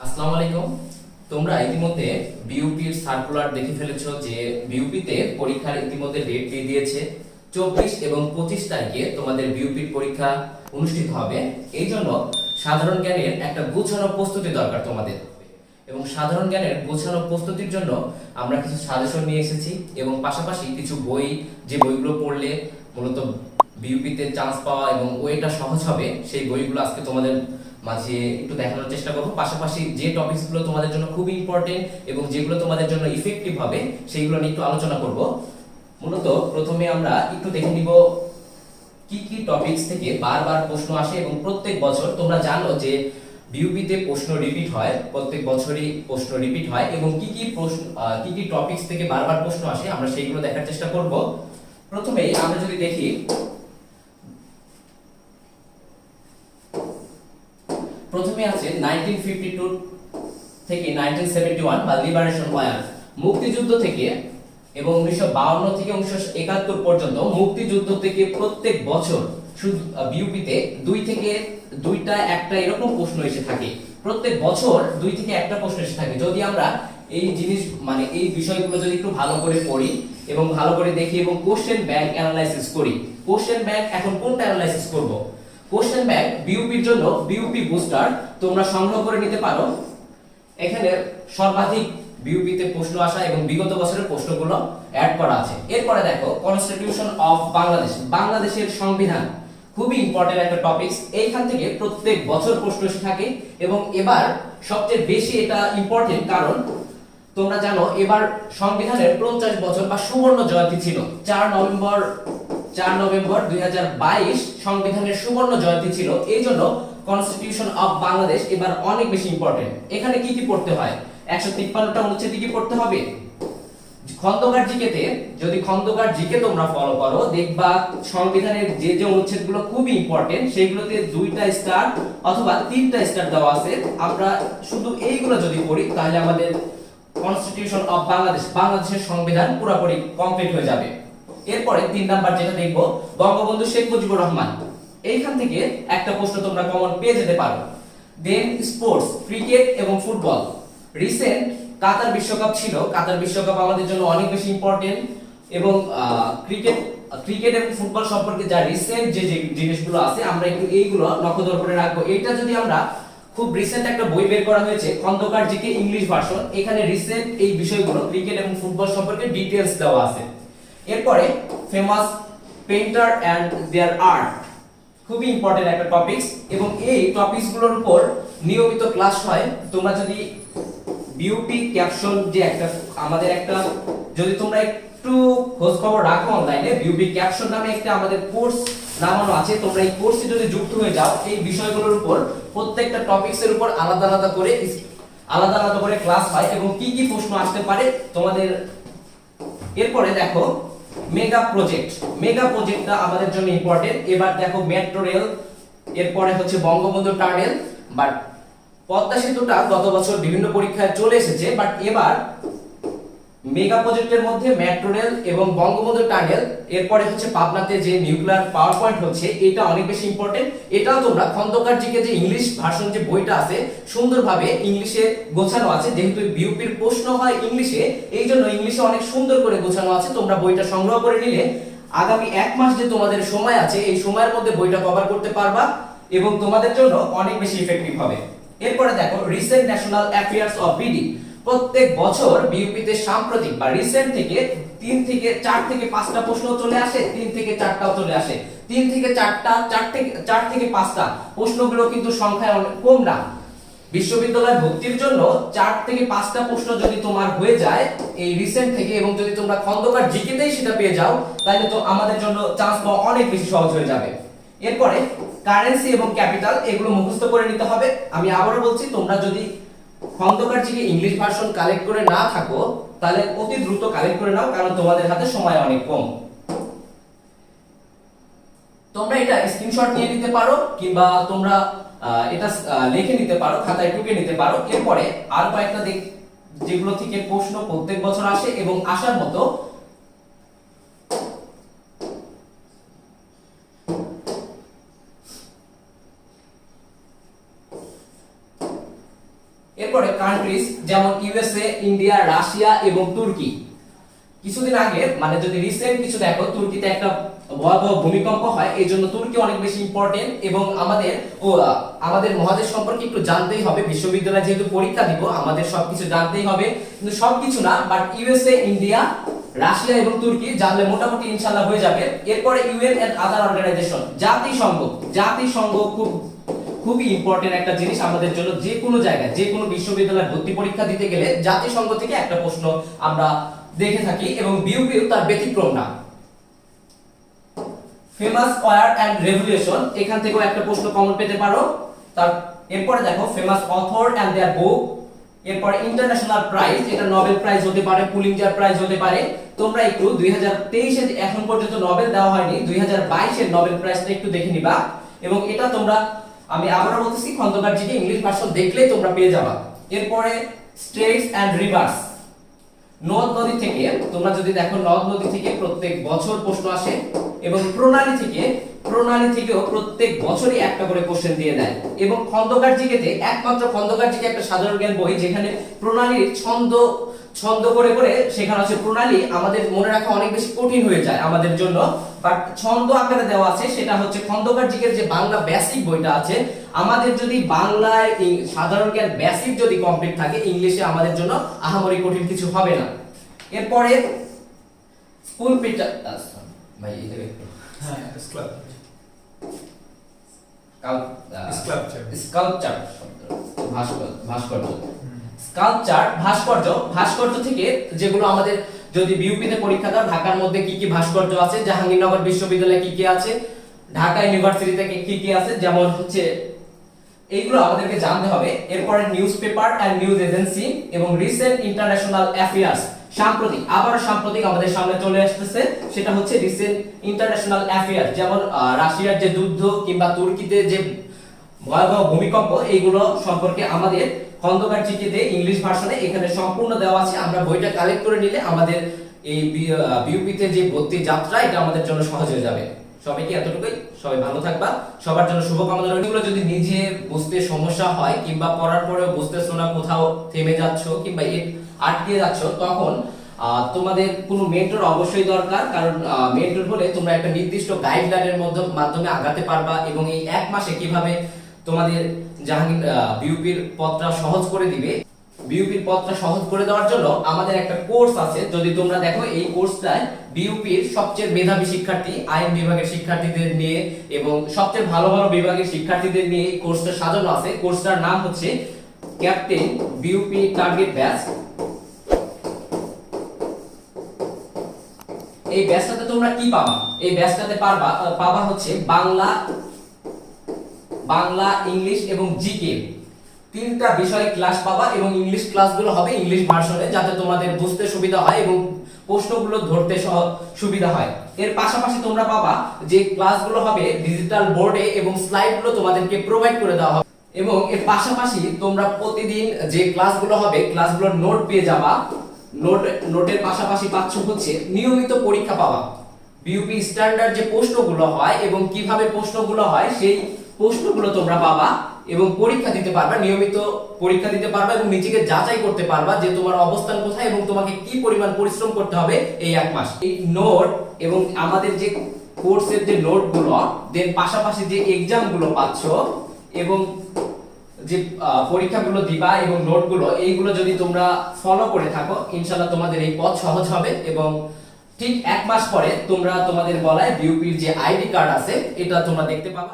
আসসালামু আলাইকুম। তোমরা ইতিমধ্যে বিইউপির সার্কুলার দেখে ফেলেছো যে বিইউপিতে পরীক্ষার ইতিমধ্যে ডেট দিয়ে দিয়েছে। 24 এবং 25 তারিখে তোমাদের বিইউপির পরীক্ষা অনুষ্ঠিত হবে। এই জন্য সাধারণ জ্ঞানের একটা গোছানো প্রস্তুতি দরকার তোমাদের, এবং সাধারণ জ্ঞানের গোছানো প্রস্তুতির জন্য আমরা কিছু সাজেশন নিয়ে এসেছি এবং পাশাপাশি কিছু বই, যে বইগুলো পড়লে মূলত বিইউপিতে চান্স পাওয়া এবং ওয়েটা সহজ হবে, সেই বইগুলো আজকে তোমাদের মাঝে একটু দেখানোর চেষ্টা করব। পাশাপাশি যে টপিকসগুলো তোমাদের জন্য খুবই ইম্পর্টেন্ট এবং যেগুলো তোমাদের জন্য ইফেক্টিভ হবে সেইগুলো নিয়ে একটু আলোচনা করব। মূলত প্রথমে আমরা একটু দেখে নিব কি কি টপিকস থেকে বারবার প্রশ্ন আসে এবং প্রত্যেক বছর তোমরা জানো যে বিইউপিতে প্রশ্ন রিপিট হয়, প্রত্যেক বছরই প্রশ্ন রিপিট হয় এবং কি কি প্রশ্ন কি কি টপিকস থেকে বারবার প্রশ্ন আসে আমরা সেইগুলো দেখার চেষ্টা করব। প্রথমেই আমরা যদি দেখি, প্রথমে আছে 1952 থেকে 1971 বা লিবারেশন ওয়ার, মুক্তিযুদ্ধ থেকে, এবং 1952 থেকে 1971 পর্যন্ত মুক্তিযুদ্ধ থেকে প্রত্যেক বছর শুধু বিইউপিতে দুইটা একটা এরকম প্রশ্ন এসে থাকে। প্রত্যেক বছর দুই থেকে একটা প্রশ্ন এসে থাকে। যদি আমরা এই জিনিস এই বিষয়গুলো যদি একটু ভালো করে পড়ি এবং ভালো করে দেখি এবং কোশ্চেন ব্যাংক অ্যানালাইসিস করি। কোশ্চেন ব্যাংক এখন কোনটা অ্যানালাইসিস করব? কোশ্চেন ব্যাংক বিইউপির জন্য বিইউপি বুস্টার তোমরা সংগ্রহ করে নিতে পারো। এখানে সর্বাধিক বিইউপিতে প্রশ্ন আসা এবং বিগত বছরের প্রশ্নগুলো অ্যাড করা আছে। এরপরে দেখো কনস্টিটিউশন অফ বাংলাদেশ, বাংলাদেশের সংবিধান, খুবই ইম্পর্টেন্ট একটা টপিকস। এইখান থেকে প্রত্যেক বছর প্রশ্ন এসে থাকে এবং এবার সবচেয়ে বেশি এটা ইম্পর্টেন্ট, কারণ তোমরা জানো এবার সংবিধানের 50 বছর বা সুবর্ণ জয়ন্তী ছিল। 4 নভেম্বর 2022 সংবিধানের সুবর্ণ জয়ন্তী ছিল। এই জন্য কনস্টিটিউশন অফ বাংলাদেশ এবার অনেক বেশি ইম্পর্টেন্ট। এখানে কি কি পড়তে হয়? 153টা অনুচ্ছেদ কি পড়তে হবে? খন্দকার জিকেতে, যদি খন্দকার জিকে তোমরা ফলো করো দেখবা সংবিধানের যে যে অনুচ্ছেদগুলো খুবই ইম্পর্টেন্ট সেইগুলোতে 2টা স্টার অথবা 3টা স্টার দেওয়া আছে। আমরা শুধু এইগুলো যদি পড়ি তাহলে আমাদের কনস্টিটিউশন অফ বাংলাদেশ, বাংলাদেশের সংবিধান পুরোপুরি কমপ্লিট হয়ে যাবে। এরপরে 3 নাম্বার যেটা দেখব, বঙ্গবন্ধু শেখ মুজিবুর রহমান। এইখান থেকে একটা প্রশ্ন তোমরা কমন পেয়ে যেতে পারো। দেন স্পোর্টস, ক্রিকেট এবং ফুটবল। রিসেন্ট কাতার বিশ্বকাপ ছিল, কাতার বিশ্বকাপ আমাদের জন্য অনেক বেশি ইম্পর্টেন্ট এবং ক্রিকেট এবং ফুটবল সম্পর্কে যা রিসেন্ট যে জিনিসগুলো আছে আমরা একটু এইগুলো নখদর করে রাখবো। এটা যদি আমরা খুব রিসেন্ট একটা বই বের করা হয়েছে খন্দকার জিকে ইংলিশ ভার্সন, এখানে রিসেন্ট এই বিষয়গুলো ক্রিকেট এবং ফুটবল সম্পর্কে ডিটেইলস দেওয়া আছে। এরপরে famous painter and their art, খুবই ইম্পর্টেন্ট একটা টপিকস এবং এই টপিকসগুলোর উপর নিয়মিত ক্লাস হয়। তোমরা যদি বিইউপি ক্যাপশন যে আমাদের যদি তোমরা একটু খোঁজ খবর রাখো অনলাইনে, বিইউপি ক্যাপশন নামে একটা আমাদের কোর্স নামানো আছে। তোমরা এই কোর্সে যদি যুক্ত হয়ে যাও, এই বিষয়গুলোর উপর প্রত্যেকটা টপিকসের উপর আলাদা আলাদা করে ক্লাস হয় এবং কি কি প্রশ্ন আসতে পারে তোমাদের। এরপরে দেখো মেগা প্রজেক্টটা আমাদের জন্য ইম্পর্টেন্ট। এবার দেখো মেট্রো রেল, এরপরে হচ্ছে বঙ্গবন্ধু টানেল। বাট পদ্মা সেতুটা গত বছর বিভিন্ন পরীক্ষায় চলে এসেছে, বাট এবার মেগা প্রজেক্টের মধ্যে মেট্রো রেল এবং বঙ্গবন্ধু টানেল, এরপরে হচ্ছে পাবনাতে যে নিউক্লিয়ার পাওয়ার পয়েন্ট হচ্ছে, এটা অনেক বেশি ইম্পর্টেন্ট। এটাও তোমরা খন্দকার জিকে যে ইংলিশ ভার্সন যে বইটা আছে সুন্দরভাবে ইংলিশে গোছানো আছে। যেহেতু বিইউপির প্রশ্ন হয় ইংলিশে, এই জন্য ইংলিশে অনেক সুন্দর করে গোছানো আছে। তোমরা বইটা সংগ্রহ করে নিলে আগামী 1 মাস যে তোমাদের সময় আছে, এই সময়ের মধ্যে বইটা কভার করতে পারবা এবং তোমাদের জন্য অনেক বেশি ইফেক্টিভ হবে। এরপরে দেখো recent national affairs of BD. প্রত্যেক বছর বিইউপিতে সাম্প্রতিক বা রিসেন্ট থেকে 3 থেকে 4 থেকে 5টা প্রশ্ন চলে আসে, 3 থেকে 4টাও চলে আসে। 3 থেকে 4টা, 4 থেকে 5টা প্রশ্নগুলো কিন্তু সংখ্যায় অনেক কম না। বিশ্ববিদ্যালয় ভর্তির জন্য 4 থেকে 5টা প্রশ্ন যদি তোমার হয়ে যায় এই রিসেন্ট থেকে, এবং যদি তোমরা খন্দকার জিকেতেই সেটা পেয়ে যাও, তাহলে তো আমাদের জন্য চান্স পাওয়া অনেক বেশি সহজ হয়ে যাবে। এরপরে কারেন্সি এবং ক্যাপিটাল, এগুলো মুখস্থ করে নিতে হবে। আমি আবারও বলছি, তোমরা যদি Khondokar GK English version collect করে না থাকো তাহলে অতি দ্রুত কালেক্ট করে নাও, কারণ তোমাদের হাতে সময় অনেক কম। তোমরা এটা স্ক্রিনশট নিয়ে নিতে পারো কিংবা তোমরা এটা লিখে নিতে পারো, খাতায় টুকে নিতে পারো। এরপরে আর কয়েকটা যেগুলো থেকে প্রশ্ন প্রত্যেক বছর আসে এবং আসার মতো, এরপরে কান্ট্রিজ যেমন ইউএসএ, ইন্ডিয়া, রাশিয়া এবং তুর্কি। কিছুদিন আগে মানে যদি রিসেন্ট কিছু দেখো, তুর্কিতে একটা ভয়াবহ ভূমিকম্প হয়, এই জন্য তুর্কি অনেক বেশি ইম্পর্টেন্ট এবং আমাদের মহাদেশ সম্পর্কে একটু জানতেই হবে। বিশ্ববিদ্যালয়ে যেহেতু পরীক্ষা দিব, আমাদের সবকিছু জানতেই হবে, কিন্তু সবকিছু না, বাট ইউএসএ, ইন্ডিয়া, রাশিয়া এবং তুর্কি জানলে মোটামুটি ইনশাআল্লাহ হয়ে যাবে। এরপরে ইউএন এন্ড আদার অর্গানাইজেশন, জাতিসংঘ খুবই ইম্পর্টেন্ট একটা জিনিস আমাদের জন্য। যে কোনো জায়গায়, যে কোনো বিশ্ববিদ্যালয়ে ভর্তি পরীক্ষা দিতে গেলে জাতিসংঘ থেকে একটা প্রশ্ন আমরা দেখে থাকি এবং বিউপিও তার ব্যতিক্রম না। ফেমাস ওয়ার এন্ড রেভলিউশন, এখান থেকেও একটা প্রশ্ন কমন পেতে পারো। তার এরপরে দেখো ফেমাস অথর এন্ড देयर বুক। এরপরে ইন্টারন্যাশনাল প্রাইজ, এটা নোবেল প্রাইজ হতে পারে, পুলিৎজার প্রাইজ হতে পারে। তোমরা একটু 2023 এ এখন পর্যন্ত নোবেল দেওয়া হয়নি, 2022 এর নোবেল প্রাইজটা একটু দেখে নিবা এবং এটা তোমরা, আমি আবারও বলতেছি, খন্দকার জিকে ইংলিশ ভার্সন দেখলেই তোমরা পেয়ে যাবা। এরপরে স্টেটস এন্ড রিভার্স, নদ নদী থেকে, তোমরা যদি দেখো নদ নদী থেকে প্রত্যেক বছর প্রশ্ন আসে এবং প্রণালী থেকেও প্রত্যেক বছরই একটা করে কোশ্চেন দিয়ে দেয়। এবং খন্দকার জিকেতে একমাত্র খন্দকার জিকে একটা সাধারণ জ্ঞান বই যেখানে প্রণালীর ছন্দ করে করে শেখানো আছে। প্রণালী আমাদের মনে রাখা অনেক বেশি কঠিন হয়ে যায় আমাদের জন্য, বাট ছন্দ আকারে দেওয়া আছে, সেটা হচ্ছে খন্দকার জিকের যে বাংলা বেসিক বইটা আছে। আমাদের যদি বাংলায় সাধারণ জ্ঞান বেসিক যদি কমপ্লিট থাকে, ইংলিশে আমাদের জন্য আহামরি কঠিন কিছু হবে না। এরপরে স্কুল পিটার ভাই এই দেখো ভাস্কর্য থেকে যেগুলো আমাদের যদি বিউপিতে পরীক্ষা দাও, ঢাকার মধ্যে কি কি ভাস্কর্য আছে, জাহাঙ্গীরনগর বিশ্ববিদ্যালয়ে কি কি আছে, ঢাকা ইউনিভার্সিটিতে কি কি আছে, যেমন হচ্ছে এইগুলো আমাদেরকে জানতে হবে। এরপরে নিউজপেপার এন্ড নিউজ এজেন্সি এবং রিসেন্ট ইন্টারন্যাশনাল অ্যাফেয়ার্স, সাম্প্রতিক আমাদের সামনে চলে আসতেছে, সেটা হচ্ছে রিসেন্ট ইন্টারন্যাশনাল অ্যাফেয়ার্স, যেমন রাশিয়ার যে যুদ্ধ কিংবা তুর্কিতে যে ভয়াবহ ভূমিকম্প, এইগুলো সম্পর্কে আমাদের খন্দকার জিকেতে ইংলিশ ভার্সনে এখানে সম্পূর্ণ দেওয়া আছে। আমরা বইটা কালেক্ট করে নিলে আমাদের এই বিউপিতে যে ভর্তি যাত্রা, এটা আমাদের জন্য সহজ হয়ে যাবে। সবাইকে এতটুকুই, সবাই ভালো থাকবা, সবার জন্য শুভকামনা রইল। এগুলো যদি নিজে বুঝতে সমস্যা হয় কিংবা পড়ার পরেও বুঝতেছো না, কোথাও থেমে যাচ্ছ কিংবা আটকে যাচ্ছ, তখন তোমাদের কোনো মেন্টর অবশ্যই দরকার। কারণ মেন্টর হলে তোমরা একটা নির্দিষ্ট গাইডলাইনের মাধ্যমে আগাতে পারবা এবং এই এক মাসে কিভাবে তোমাদের বিউপির পথটা সহজ করে দিবে। বিউপির পথটা সহজ করে দেওয়ার জন্য আমাদের একটা কোর্স আছে, যদি তোমরা দেখো এই কোর্সটায় বিউপির সবচেয়ে মেধাবী শিক্ষার্থী, আইন বিভাগের শিক্ষার্থীদের নিয়ে এবং সবচেয়ে ভালো ভালো বিভাগের শিক্ষার্থীদের নিয়ে এই কোর্সটা সাজানো আছে। কোর্সটার নাম হচ্ছে ক্যাপ্টেন বিউপি টার্গেট ব্যাচ। এই ব্যাচটাতে তোমরা কি পাবা? এই ব্যাচটাতে পাবা হচ্ছে বাংলা, ইংলিশ এবং জিকে, তিনটা বিষয় ক্লাস পাবা এবং ইংলিশ ক্লাসগুলো হবে ইংলিশ ভার্সনে, যাতে তোমাদের বুঝতে সুবিধা হয় এবং প্রশ্নগুলো ধরতে সুবিধা হয়। এর পাশাপাশি তোমরা পাবা যে ক্লাসগুলো হবে ডিজিটাল বোর্ডে এবং স্লাইডগুলো তোমাদেরকে প্রোভাইড করে দেওয়া হবে। এবং এর পাশাপাশি তোমরা প্রতিদিন যে ক্লাসগুলো হবে, ক্লাসগুলোর নোট পেয়ে যাবা। নোটের পাশাপাশি পাচ্ছ হচ্ছে নিয়মিত পরীক্ষা পাওয়া। বিউপি স্ট্যান্ডার্ড যে প্রশ্নগুলো হয় এবং কিভাবে প্রশ্নগুলো হয়, সেই প্রশ্নগুলো তোমরা পাবা এবং পরীক্ষা দিতে পারবা, নিয়মিত পরীক্ষা দিতে পারবা এবং নিজেকে যাচাই করতে পারবা যে তোমার অবস্থান কোথায় এবং তোমাকে কি পরিমাণ পরিশ্রম করতে হবে এই এক মাস। এই নোট এবং আমাদের যে কোর্সের যে নোটগুলো, দেন পাশাপাশি যে এক্সামগুলো পাচ্ছ এবং যে পরীক্ষাগুলো দিবা এবং নোটগুলো, এইগুলো যদি তোমরা ফলো করে থাকো, ইনশাআল্লাহ তোমাদের এই পথ সহজ হবে এবং ঠিক এক মাস পরে তোমরা তোমাদের গলায় বিউপির যে আইডি কার্ড আছে, এটা তোমরা দেখতে পাবা।